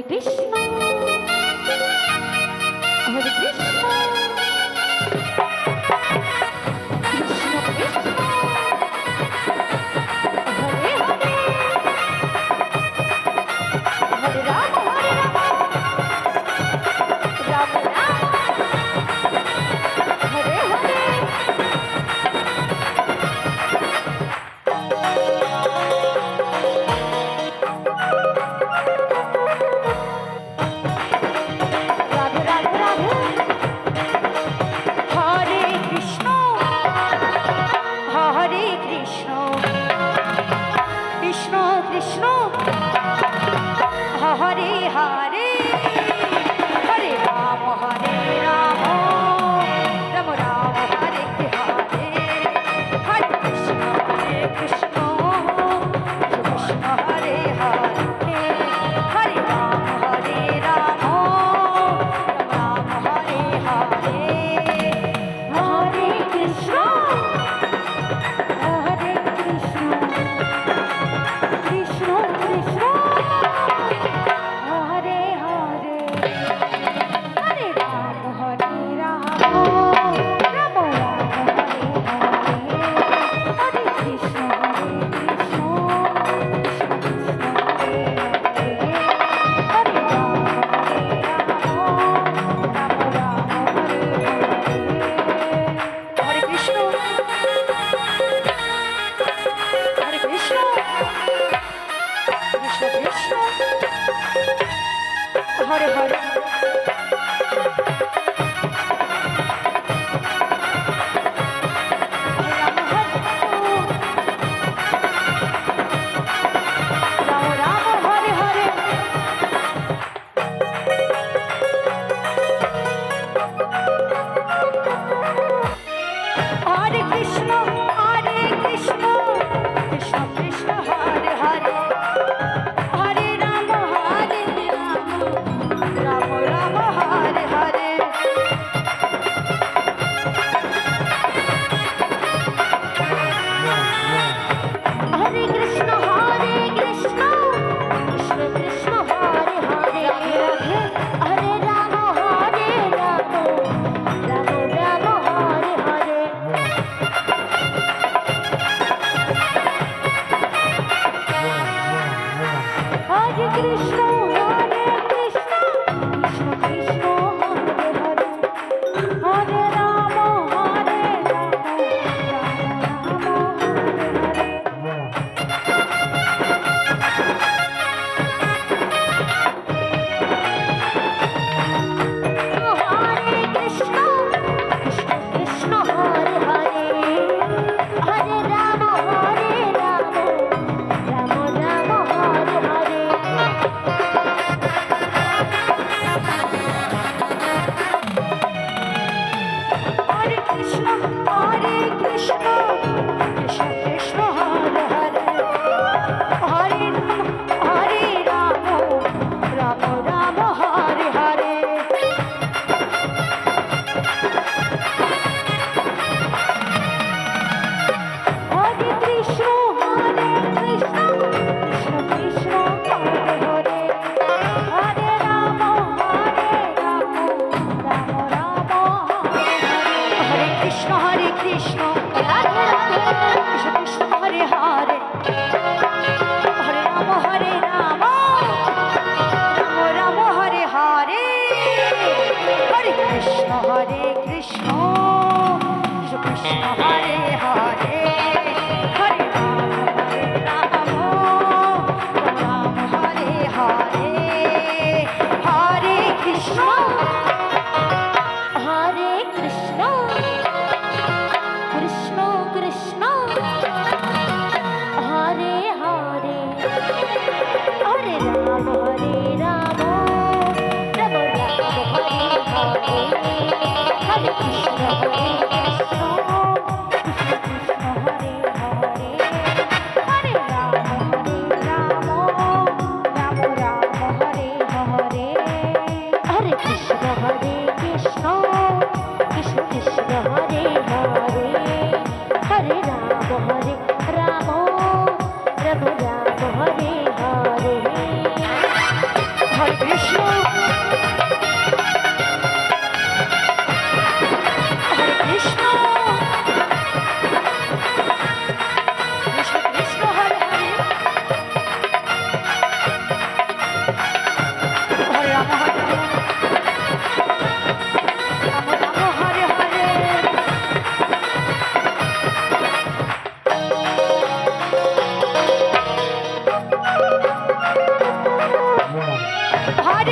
Krishna Hare Krishna Krishna Krishna Hare Hare Hare Ram Ram Ram Hare Hare Hare Hare Hare Ram Ram Ram Hare Hare Hare Krishna Krishna Krishna Hare Hare Hare Ram Ram Ram Hare Hare Hare Krishna Krishna Krishna Hare Hare Hare Ram Ram Ram Hare Hare Hare Krishna Krishna Krishna Hare Hare Hare Ram Ram Ram Hare Hare Hare Krishna Krishna Krishna Hare Hare Ram Ram Hare Hare Hare Krishna Krishna Krishna Hare Hare Hare Ram Ram Ram Hare Hare Hare Krishna Krishna Krishna Hare Hare Hare Ram Ram Ram Hare Hare Hare Krishna Krishna Krishna Hare Hare Hare Ram Ram Hare Hare Krishna Krishna Hare Hare Hare Ram Ram Ram Hare Hare Hare Krishna Krishna Krishna Hare Hare Hare Ram Ram Hare Hare Hare Krishna Krishna Krishna Hare Hare Hare Ram Ram Hare Hare Krishna Radhe Radhe Krishna Krishna Hare Hare Hare Ram Ram Hare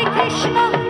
Krishna